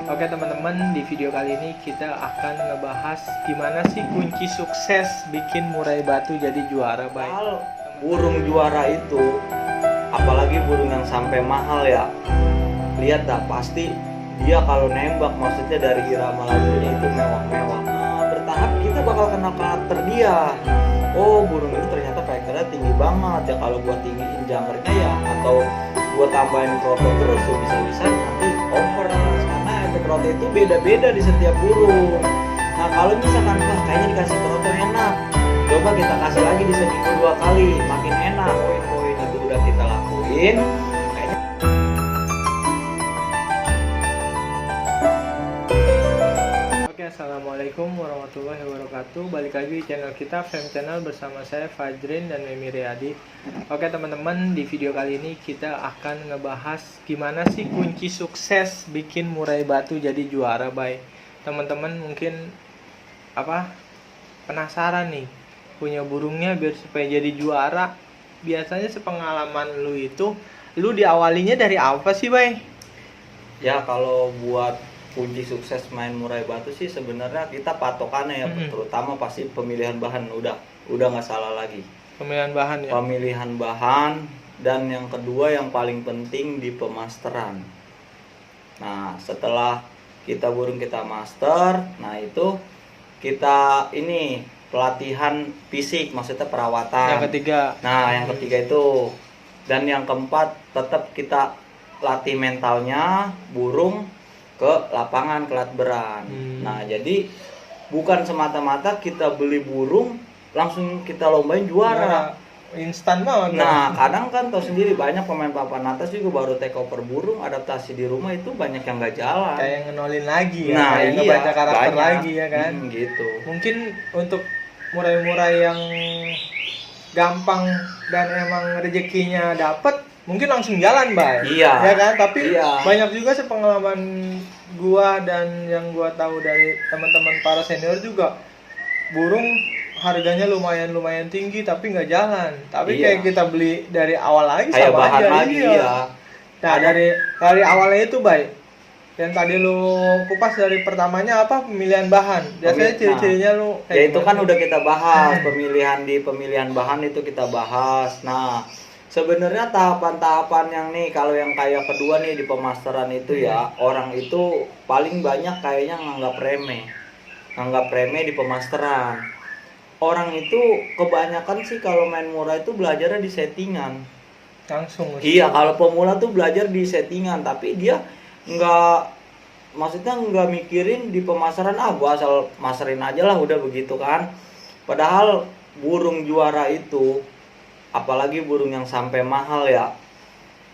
Oke teman-teman, di video kali ini kita akan ngebahas gimana sih kunci sukses bikin murai batu jadi juara baik. Kalau burung juara itu, apalagi burung yang sampai mahal ya, lihat dah pasti dia kalau nembak, maksudnya dari irama lagunya itu mewah-mewah. Bertahap kita bakal kenal karakter dia. Oh, burung ini ternyata karakternya tinggi banget ya, kalau gua tinggiin jangkarnya ya, atau gua tambahin kroto terus ya bisa-bisa nanti over, karena efek kroto itu beda-beda di setiap burung. Nah kalau misalkan kayaknya dikasih kroto enak, coba kita kasih lagi di seminggu 2 kali, makin enak. Poin-poin itu udah kita lakuin. Assalamualaikum warahmatullahi wabarakatuh. Balik lagi di channel kita, Fem Channel, bersama saya Fajrin dan Memi Riyadi. Oke teman-teman, di video kali ini kita akan ngebahas gimana sih kunci sukses bikin murai batu jadi juara baik. Teman-teman mungkin penasaran nih, punya burungnya biar supaya jadi juara. Biasanya sepengalaman lu itu, lu diawalinya dari apa sih, Bay? Ya kalau buat kunci sukses main murai batu sih sebenarnya kita patokannya ya, terutama pasti pemilihan bahan, udah nggak salah lagi. Pemilihan bahan ya. Pemilihan bahan, dan yang kedua yang paling penting di pemasteran. Nah setelah burung kita master, nah itu kita ini pelatihan fisik, maksudnya perawatan. Yang ketiga. Nah yang ketiga itu, dan yang keempat tetap kita latih mentalnya burung ke lapangan kelatberan. Nah jadi bukan semata-mata kita beli burung langsung kita lombain juara instan banget. Nah kadang kan tahu sendiri, banyak pemain papan atas juga baru take over burung, adaptasi di rumah itu banyak yang nggak jalan, kayak ngenolin lagi ya, nah, kayak ngebaca karakter banyak lagi ya kan. Gitu. Mungkin untuk murai-murai yang gampang dan emang rezekinya dapet, mungkin langsung jalan, Bay. Iya. Ya kan? Tapi iya, banyak juga sepengalaman gua dan yang gua tahu dari teman-teman para senior juga, burung harganya lumayan tinggi tapi nggak jalan. Tapi kayak kita beli dari awal lagi kayak sama bahan aja. lagi ya. Nah, dari awalnya itu, Bay. Yang tadi lu kupas dari pertamanya apa, pemilihan bahan. Biasanya ciri-cirinya lu kayak ya itu kan udah kita bahas, pemilihan bahan itu kita bahas. Nah, sebenarnya tahapan-tahapan yang nih, kalau yang kayak kedua nih di pemasteran itu ya, orang itu paling banyak kayaknya nganggap remeh di pemasteran. Orang itu kebanyakan sih kalau main murah itu belajarnya di settingan. Langsung. Iya, kalau pemula tuh belajar di settingan, tapi dia nggak mikirin di pemasaran, gua asal masterin aja lah udah begitu kan. Padahal burung juara itu, apalagi burung yang sampai mahal ya,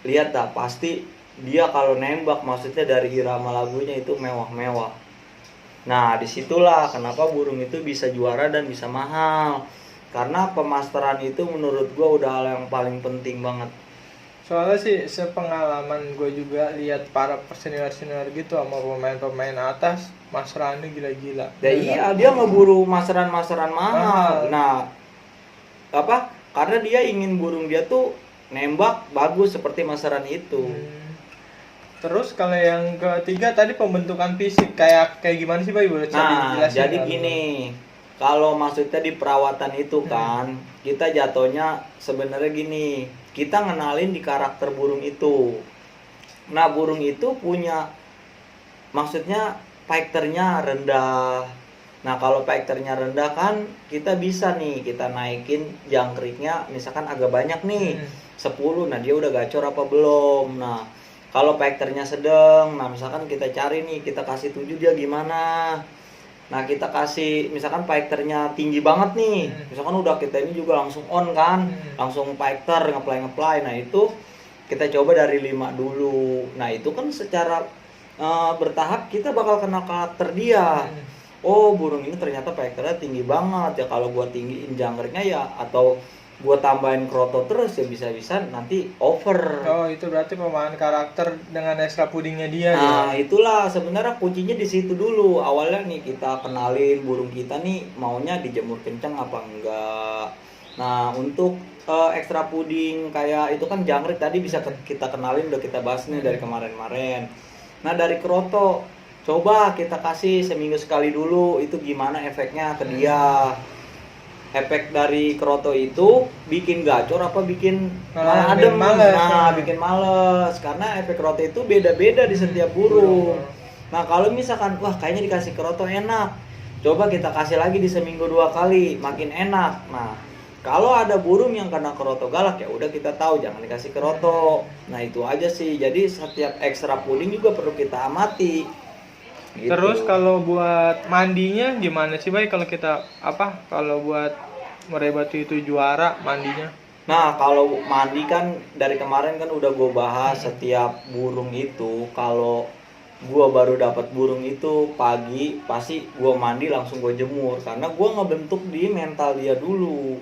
lihat dah pasti dia kalau nembak, maksudnya dari irama lagunya itu mewah-mewah. Nah disitulah kenapa burung itu bisa juara dan bisa mahal, karena pemasteran itu menurut gua udah hal yang paling penting banget. Soalnya sih sepengalaman gue juga lihat para senior gitu sama pemain atas, masterannya gila-gila. Ya iya, dia ngeburu masteran mahal. Nah karena dia ingin burung dia tuh nembak bagus seperti masteran itu. Terus kalau yang ketiga tadi pembentukan fisik, kayak gimana sih, Bay? Boleh dijelasin? Jadi gini, kalau maksudnya di perawatan itu kan, kita jatuhnya sebenarnya gini, kita ngenalin di karakter burung itu. Nah burung itu punya, maksudnya fighternya rendah. Nah kalau fighternya rendah kan kita bisa nih kita naikin jangkriknya, misalkan agak banyak nih 10, nah dia udah gacor apa belum. Nah kalau fighternya sedang, nah misalkan kita cari nih, kita kasih 7 dia gimana. Nah kita kasih misalkan fighternya tinggi banget nih, misalkan udah kita ini juga langsung on kan, langsung fighter ngeplay. Nah itu kita coba dari 5 dulu. Nah itu kan secara bertahap kita bakal kenal karakter dia. Oh burung ini ternyata fighternya tinggi banget ya, kalau gua tinggiin jangkarnya ya, atau gua tambahin kroto terus ya bisa-bisa nanti over. Oh itu berarti pemahaman karakter dengan extra pudingnya dia. Nah itulah sebenarnya kuncinya di situ dulu. Awalnya nih kita kenalin burung kita nih maunya dijemur kencang apa enggak. Nah untuk ekstra puding kayak itu kan jangkrik tadi bisa kita kenalin, udah kita bahas nih dari kemarin. Nah dari kroto coba kita kasih seminggu sekali dulu, itu gimana efeknya ke dia. Efek dari keroto itu bikin gacor apa bikin malah adem? males, Nah, bikin males karena efek keroto itu beda-beda di setiap burung. Nah, kalau misalkan wah kayaknya dikasih keroto enak, coba kita kasih lagi di seminggu 2 kali, makin enak. Nah, kalau ada burung yang kena keroto galak ya udah kita tahu jangan dikasih keroto. Nah, itu aja sih. Jadi setiap ekstra puding juga perlu kita amati. Gitu. Terus kalau buat mandinya gimana sih Bay, kalau kita kalau buat merebati itu juara mandinya? Nah, kalau mandi kan dari kemarin kan udah gue bahas setiap burung itu. Kalau gue baru dapat burung itu pagi, pasti gue mandi langsung gue jemur karena gue ngebentuk di mental dia dulu.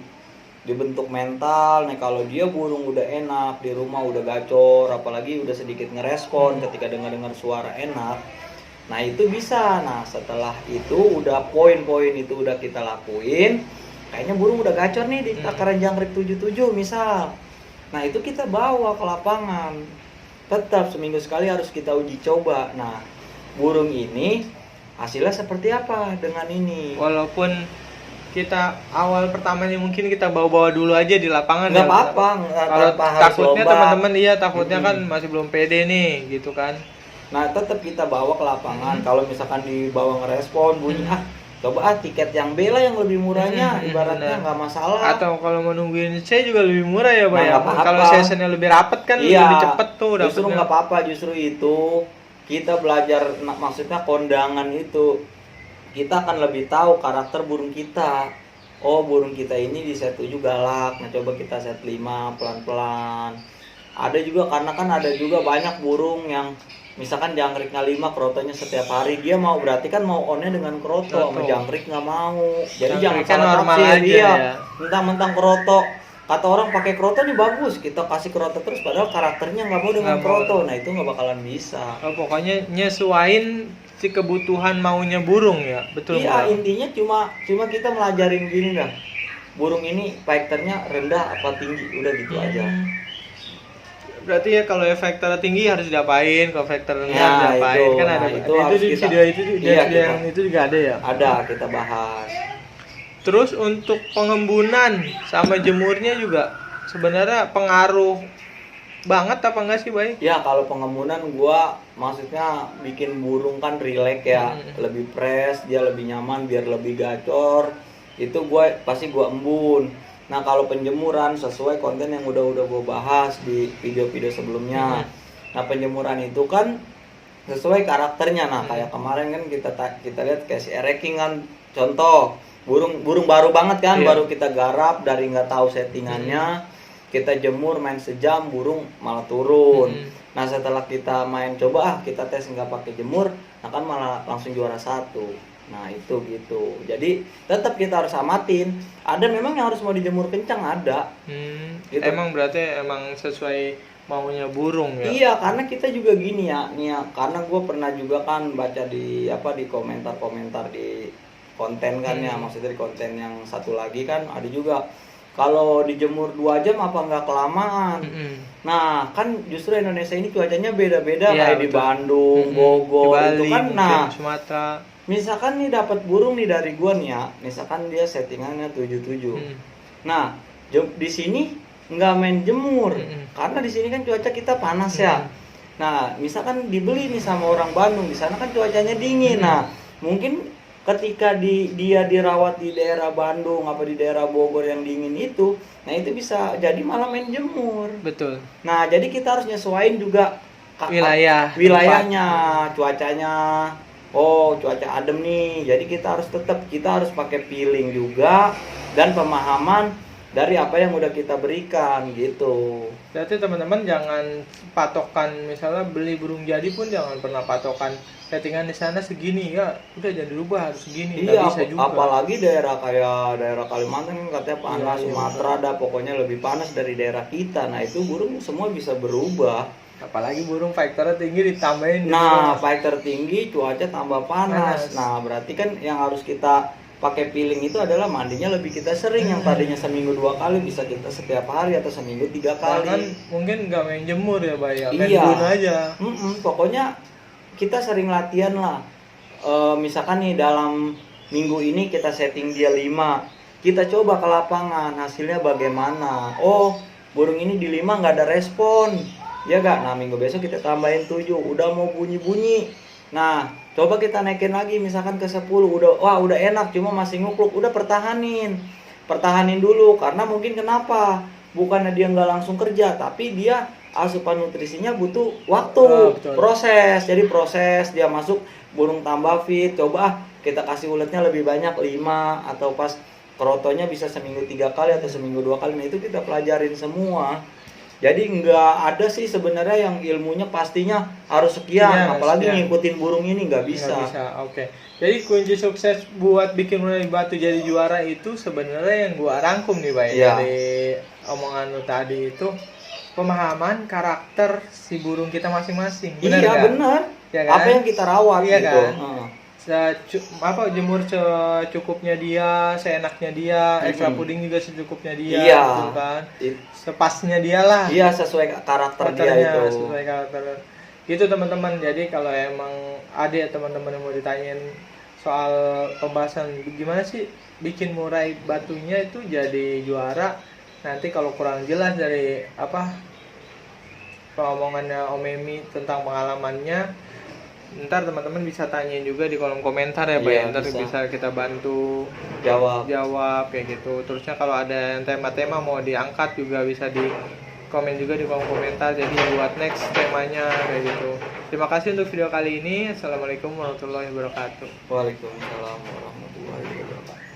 Dibentuk mental. Nih kalau dia burung udah enak di rumah, udah gacor, apalagi udah sedikit ngerespon ketika dengar suara enak. Nah, itu bisa. Nah, setelah itu udah poin-poin itu udah kita lakuin. Kayaknya burung udah gacor nih di takaran jangkrik 77 misal. Nah, itu kita bawa ke lapangan. Tetap seminggu sekali harus kita uji coba. Nah, burung ini hasilnya seperti apa dengan ini? Walaupun kita awal pertamanya mungkin kita bawa-bawa dulu aja di lapangan. Nggak apa-apa. Kalau takutnya teman-teman takutnya kan masih belum pede nih gitu kan. Nah, tetap kita bawa ke lapangan. Kalau misalkan dibawa ngerespon bunyi coba tiket yang bela yang lebih murahnya, ibaratnya nggak masalah. Atau kalau mau nungguin saya juga lebih murah ya Pak. Nah, kalau sessionnya lebih rapet kan lebih cepet tuh dapetnya. Justru nggak apa-apa, justru itu kita belajar, maksudnya kondangan itu kita akan lebih tahu karakter burung kita. Oh, burung kita ini di set 7 galak. Nah, coba kita set 5 pelan-pelan. Ada juga karena kan ada juga banyak burung yang misalkan jangkriknya 5, kerotonya setiap hari, dia mau berarti kan mau onnya dengan keroto, sama jangkrik nggak mau. Jadi jangan salah tafsir dia. Ya. Mentang-mentang keroto, kata orang pakai keroto nih bagus, kita kasih keroto terus padahal karakternya nggak mau dengan keroto. Nah, itu nggak bakalan bisa. Oh, pokoknya nyesuain si kebutuhan maunya burung ya, betul. Iya, intinya cuma kita melajarin gini dah. Burung ini fighternya rendah apa tinggi, udah gitu aja. Berarti ya kalau efektor tinggi harus diapain, kalau efektor rendah harus diapain, kan ada itu di video yang itu juga ada ya. Ada, kita bahas. Terus untuk pengembunan sama jemurnya juga sebenarnya pengaruh banget apa enggak sih, Bay? Ya, kalau pengembunan gua maksudnya bikin burung kan rileks ya, lebih fresh, dia lebih nyaman biar lebih gacor. Itu pasti gua embun. Nah, kalau penjemuran sesuai konten yang udah gue bahas di video-video sebelumnya. Nah, penjemuran itu kan sesuai karakternya. Nah, kayak kemarin kan kita lihat kayak si Ereking kan, contoh burung baru banget kan, baru kita garap dari nggak tahu settingannya, kita jemur main sejam, burung malah turun. Nah, setelah kita main coba kita tes nggak pakai jemur, nah kan malah langsung juara 1. Nah, itu gitu. Jadi tetap kita harus amatin. Ada memang yang harus mau dijemur kencang, ada. Gitu. Emang berarti emang sesuai maunya burung ya? Iya, karena kita juga gini ya, nih ya, karena gue pernah juga kan baca di komentar di konten kan ya, maksudnya di konten yang satu lagi kan ada juga kalau dijemur 2 jam apa nggak kelamaan. Nah, kan justru Indonesia ini cuacanya beda-beda, kayak di Bandung, Bogor, di Bali, itu kan. Nah, Sumatera. Misalkan nih dapat burung nih dari gua nih ya, misalkan dia settingannya 77. Nah, di sini nggak main jemur, karena di sini kan cuaca kita panas ya. Nah, misalkan dibeli nih sama orang Bandung, di sana kan cuacanya dingin. Nah, mungkin ketika dia dirawat di daerah Bandung apa di daerah Bogor yang dingin itu, nah itu bisa jadi malah main jemur. Betul. Nah, jadi kita harus nyesuaiin juga wilayahnya, cuacanya. Oh, cuaca adem nih, jadi kita harus pakai feeling juga dan pemahaman dari apa yang udah kita berikan gitu. Berarti teman-teman jangan patokan, misalnya beli burung jadi pun jangan pernah patokan settingan di sana segini ya, udah jangan dirubah harus segini. Iya, bisa juga. apalagi daerah Kalimantan kan katanya panas, Sumatera ada pokoknya lebih panas dari daerah kita. Nah, itu burung semua bisa berubah. Apalagi burung fighternya tinggi ditambahin. Nah, fighter tinggi, cuaca tambah panas. Nah, berarti kan yang harus kita pakai feeling itu adalah mandinya lebih kita sering. Yang tadinya seminggu 2 kali bisa kita setiap hari atau seminggu 3 kali. Bahkan mungkin nggak main jemur ya, Bay, main gun aja. Pokoknya kita sering latihan lah. Misalkan nih dalam minggu ini kita setting dia 5, kita coba ke lapangan hasilnya bagaimana. Oh, burung ini di 5 nggak ada respon, ya gak? Nah minggu besok kita tambahin 7, udah mau bunyi-bunyi. Nah coba kita naikin lagi misalkan ke 10, udah enak, cuma masih ngukluk, udah pertahanin dulu. Karena mungkin kenapa, bukannya dia nggak langsung kerja, tapi dia asupan nutrisinya butuh waktu, proses. Jadi proses dia masuk, burung tambah fit, coba kita kasih uletnya lebih banyak 5, atau pas krotonya bisa seminggu 3 kali atau seminggu 2 kali. Nah itu kita pelajarin semua. Jadi nggak ada sih sebenarnya yang ilmunya pastinya harus sekian, apalagi ngikutin burung ini nggak bisa. Oke. Jadi kunci sukses buat bikin mulai batu jadi juara itu sebenarnya yang gua rangkum nih, Bay, dari omongan lu tadi itu pemahaman karakter si burung kita masing-masing. Benar. Ya kan? Apa yang kita rawat gitu. Jemur secukupnya dia, seenaknya dia, ekstra puding juga secukupnya dia, gitu kan. Sepasnya dia lah. Iya, sesuai karakter dia itu. Sesuai karakter. Gitu teman-teman. Jadi kalau emang ada teman-teman yang mau ditanyain soal pembahasan gimana sih bikin murai batunya itu jadi juara, nanti kalau kurang jelas dari omongannya Om Emi tentang pengalamannya, ntar teman-teman bisa tanyain juga di kolom komentar ya, Pak. Ntar bisa kita bantu jawab kayak gitu. Terusnya kalau ada yang tema-tema mau diangkat juga bisa di komen juga di kolom komentar, jadi buat next temanya kayak gitu. Terima kasih untuk video kali ini. Assalamualaikum warahmatullahi wabarakatuh. Waalaikumsalam warahmatullahi wabarakatuh.